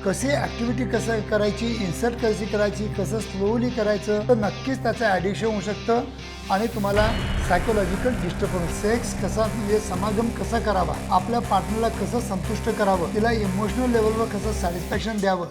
कशी ॲक्टिव्हिटी कसं करायची, इन्सर्ट कशी करायची, कसं स्लोली करायचं, तर नक्कीच त्याचं ॲडिक्शन होऊ शकतं आणि तुम्हाला सायकोलॉजिकल डिस्टर्बन्स, सेक्स कसा म्हणजे समागम कसा करावा, आपल्या पार्टनरला कसं संतुष्ट करावं, तिला इमोशनल लेवलवर कसं सॅटिस्फॅक्शन द्यावं.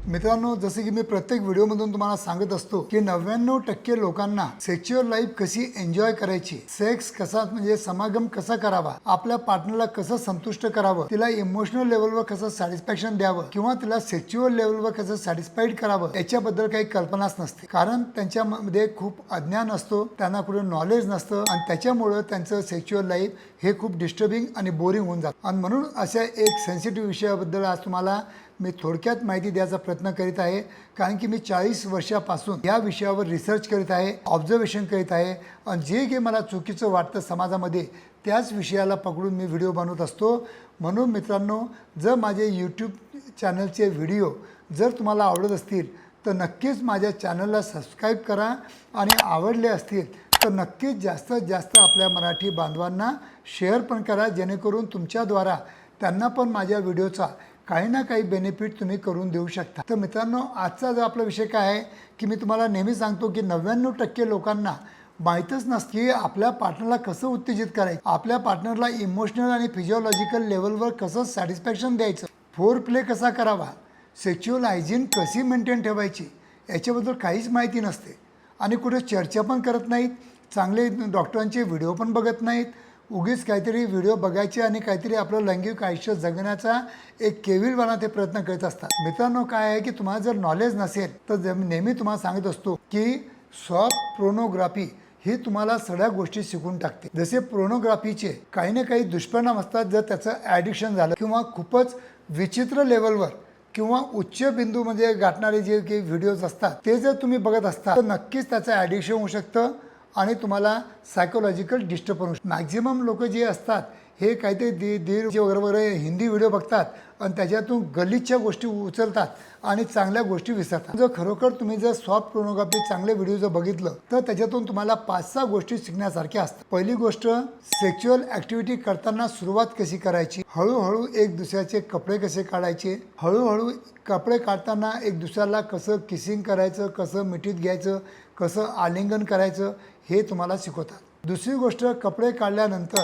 मित्रांनो, जसे की मी प्रत्येक व्हिडिओमधून तुम्हाला सांगत असतो की 99% लोकांना सेक्शुअल लाईफ कशी एन्जॉय करायची, सेक्स कसा म्हणजे समागम कसा करावा, आपल्या पार्टनरला कसं संतुष्ट करावं, तिला इमोशनल लेवलवर कसं सॅटिस्फॅक्शन द्यावं किंवा तिला सेक्शुअल लेवलवर कसं सॅटिस्फाईड करावं याच्याबद्दल काही कल्पनाच नसते. कारण त्यांच्यामध्ये खूप अज्ञान असतो, त्यांना कुठे नॉलेज नसतं आणि त्याच्यामुळं त्यांचं सेक्शुअल लाईफ हे खूप डिस्टर्बिंग आणि बोरिंग होऊन जातं. आणि म्हणून अशा एक सेन्सिटिव्ह विषयाबद्दल आज तुम्हाला मी थोडक्यात माहिती द्यायचा प्रयत्न करीत आहे. कारण की मी 40 वर्षापासून या विषयावर रिसर्च करीत आहे, ऑब्झर्वेशन करीत आहे आणि जे काही मला चुकीचं वाटतं समाजामध्ये त्याच विषयाला पकडून मी व्हिडिओ बनवत असतो. म्हणून मित्रांनो, जर माझे यूट्यूब चॅनलचे व्हिडिओ जर तुम्हाला आवडत असतील तर नक्कीच माझ्या चॅनलला सबस्क्राईब करा आणि आवडले असतील तर नक्कीच जास्तीत जास्त आपल्या मराठी बांधवांना शेअर पण करा, जेणेकरून तुमच्याद्वारा त्यांना पण माझ्या व्हिडिओचा काही ना काही बेनिफिट तुम्ही करून देऊ शकता. तर मित्रांनो, आजचा जो आपला विषय काय आहे की मी तुम्हाला नेहमी सांगतो की 99% लोकांना माहीतच नसतं की आपल्या पार्टनरला कसं उत्तेजित करायचं, आपल्या पार्टनरला इमोशनल आणि फिजिओलॉजिकल लेवलवर कसं सॅटिस्फॅक्शन द्यायचं, फोर प्ले कसा करावा, सेक्शुअल हायजीन कशी मेंटेन ठेवायची याच्याबद्दल काहीच माहिती नसते आणि कुठे चर्चा पण करत नाहीत, चांगले डॉक्टरांचे व्हिडिओ पण बघत नाहीत. उगीच काहीतरी व्हिडिओ बघायचे आणि काहीतरी आपलं लैंगिक आयुष्य जगण्याचा एक केविलवाना ते प्रयत्न करत असतात. मित्रांनो, काय आहे की तुम्हाला जर नॉलेज नसेल तर नेहमी तुम्हाला सांगत असतो की सॉफ्ट प्रोनोग्राफी ही तुम्हाला सगळ्या गोष्टी शिकून टाकते. जसे प्रोनोग्राफीचे काही ना काही दुष्परिणाम असतात जर त्याचं ॲडिक्शन झालं किंवा खूपच विचित्र लेवलवर किंवा उच्च बिंदूमध्ये गाठणारे जे काही व्हिडिओज असतात ते जर तुम्ही बघत असता तर नक्कीच त्याचं ॲडिक्शन होऊ शकतं आणि तुम्हाला सायकोलॉजिकल डिस्टर्बन्स. मॅक्झिमम लोक जे असतात हे काहीतरी दीड वगैरे हिंदी व्हिडिओ बघतात आणि त्याच्यातून गलिच्छ गोष्टी उचलतात आणि चांगल्या गोष्टी विसरतात. जर खरोखर तुम्ही जर सॉफ्ट प्रोनोग्राफी चांगले व्हिडिओ जर बघितलं तर त्याच्यातून तुम्हाला 5-6 गोष्टी शिकण्यासारख्या असतात. पहिली गोष्ट, सेक्शुअल ॲक्टिव्हिटी करताना सुरुवात कशी करायची, हळूहळू एक दुसऱ्याचे कपडे कसे काढायचे, हळूहळू कपडे काढताना एक दुसऱ्याला कसं किसिंग करायचं, कसं मिठीत घ्यायचं, कसं आलिंगन करायचं हे तुम्हाला शिकवतात. दुसरी गोष्ट, कपडे काढल्यानंतर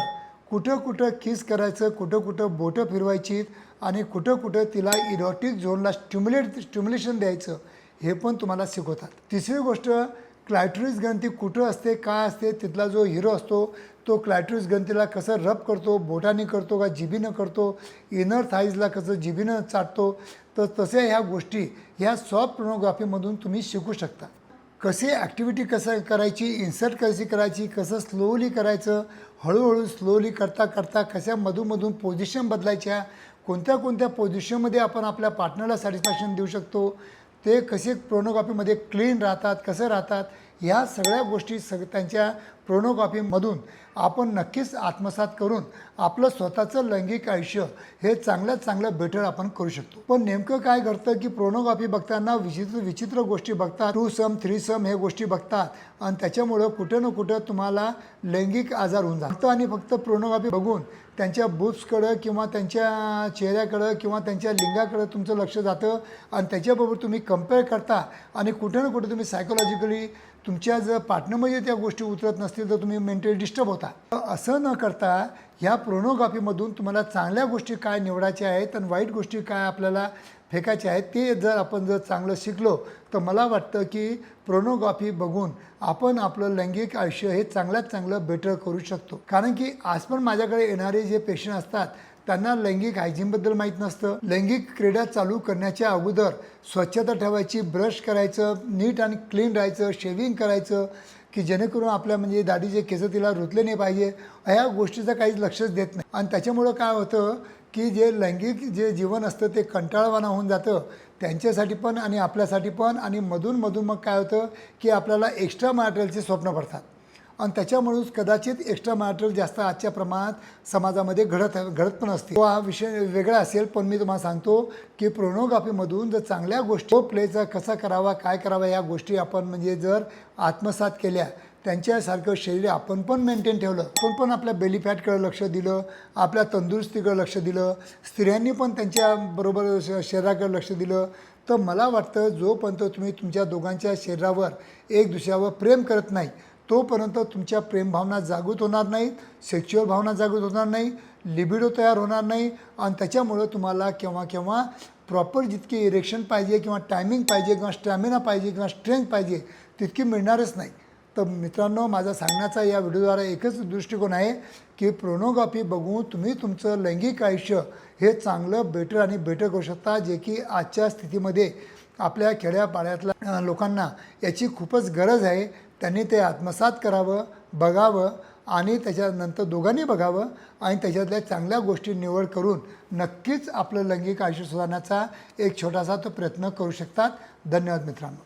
कुठं कुठं किस करायचं, कुठं कुठं बोटं फिरवायची आणि कुठं कुठं तिला इरोटिक झोनला स्टिम्युलेशन द्यायचं हे पण तुम्हाला शिकवतात. तिसरी गोष्ट, क्लायट्रिस ग्रंथी कुठं असते, काय असते, तिथला जो हिरो असतो तो क्लायट्रिस ग्रंथीला कसं रब करतो, बोटाने करतो का जिभीनं करतो, इनर थाईजला कसं जिभीनं चाटतो, तर तसे ह्या गोष्टी ह्या सॉफ्ट प्रोनोग्राफीमधून तुम्ही शिकू शकता. कशी ॲक्टिव्हिटी कसं करायची, इन्सर्ट कशी करायची, कसं स्लोली करायचं, हळूहळू स्लोली करता करता कशा मधून पोझिशन बदलायच्या, कोणत्या कोणत्या पोझिशनमध्ये आपण आपल्या पार्टनरला सॅटिस्फॅक्शन देऊ शकतो, ते कसे प्रोनोग्राफीमध्ये क्लीन राहतात, कसं राहतात, ह्या सगळ्या गोष्टी त्यांच्या प्रोनोग्राफीमधून आपण नक्कीच आत्मसात करून आपलं स्वतःचं लैंगिक आयुष्य हे चांगल्यात चांगलं बेटर आपण करू शकतो. पण नेमकं काय घडतं की प्रोनोग्राफी बघताना विचित्र गोष्टी बघतात, 2 सम 3 सम हे गोष्टी बघतात आणि त्याच्यामुळं कुठं ना कुठं तुम्हाला लैंगिक आजार होऊन जातो. आणि फक्त प्रोनोग्राफी बघून त्यांच्या बुब्सकडं किंवा त्यांच्या चेहऱ्याकडं किंवा त्यांच्या लिंगाकडं तुमचं लक्ष जातं आणि त्याच्याबरोबर तुम्ही कम्पेअर करता आणि कुठं ना कुठं तुम्ही सायकोलॉजिकली तुमच्या जर पार्टनरमध्ये त्या गोष्टी उतरत नसतील तर तुम्ही मेंटली डिस्टर्ब होता. असं न करता ह्या प्रोनोग्राफीमधून तुम्हाला चांगल्या गोष्टी काय निवडायच्या आहेत आणि वाईट गोष्टी काय आपल्याला फेकायच्या आहेत ते जर आपण चांगलं शिकलो तर मला वाटतं की प्रोनोग्राफी बघून आपण आपलं लैंगिक आयुष्य हे चांगल्यात चांगलं बेटर करू शकतो. कारण की आज पण माझ्याकडे येणारे जे पेशंट असतात त्यांना लैंगिक हायजीनबद्दल माहीत नसतं. लैंगिक क्रीडा चालू करण्याच्या अगोदर स्वच्छता ठेवायची, ब्रश करायचं, नीट आणि क्लीन राहायचं, शेविंग करायचं की जेणेकरून आपल्या म्हणजे दाढीचे केस तिला रुतले नाही पाहिजे, ह्या गोष्टीचं काहीच लक्षच देत नाही. आणि त्याच्यामुळं काय होतं की जे लैंगिक जे जीवन असतं ते कंटाळवाणं होऊन जातं त्यांच्यासाठी पण आणि आपल्यासाठी पण. आणि मधून मग काय होतं की आपल्याला एक्स्ट्रा मॅरिटलचे स्वप्न पडतात आणि त्याच्यामुळेच कदाचित एक्स्ट्रा मॅरिटल जास्त आजच्या प्रमाणात समाजामध्ये घडत पण असते. हा विषय वेगळा असेल, पण मी तुम्हाला सांगतो की प्रोनोग्राफीमधून जर चांगल्या गोष्टी प्लेचा कसा करावा, काय करावा, या गोष्टी आपण म्हणजे जर आत्मसात केल्या त्यांच्यासारखं शरीर आपण पण मेंटेन ठेवलं, पण आपल्या बेली फॅटकडे लक्ष दिलं, आपल्या तंदुरुस्तीकडे लक्ष दिलं, स्त्रियांनी पण त्यांच्याबरोबर शरीराकडे लक्ष दिलं, तर मला वाटतं जोपर्यंत तुम्ही तुमच्या दोघांच्या शरीरावर एक दुसऱ्यावर प्रेम करत नाही तोपर्यंत तुमच्या प्रेमभावना जागृत होणार नाहीत, सेक्च्युअल भावना जागृत होणार नाही, लिबिडो तयार होणार नाही आणि त्याच्यामुळं तुम्हाला केव्हा केव्हा प्रॉपर जितकी इरेक्शन पाहिजे किंवा टायमिंग पाहिजे किंवा स्टॅमिना पाहिजे किंवा स्ट्रेंथ पाहिजे तितकी मिळणारच नाही. तर मित्रांनो, माझा सांगण्याचा या व्हिडिओद्वारा एकच दृष्टिकोन आहे की पोर्नोग्राफी बघून तुम्ही तुमचं लैंगिक आयुष्य हे चांगलं बेटर आणि बेटर करू शकता, जे की आजच्या स्थितीमध्ये आपल्या खेड्यापाड्यातल्या लोकांना याची खूपच गरज आहे. त्यांनी ते आत्मसात करावं, बघावं आणि त्याच्यानंतर दोघांनी बघावं आणि त्याच्यातल्या चांगल्या गोष्टी निवड करून नक्कीच आपलं लैंगिक आयुष्य सुधारण्याचा एक छोटासा तो प्रयत्न करू शकतात. धन्यवाद मित्रांनो.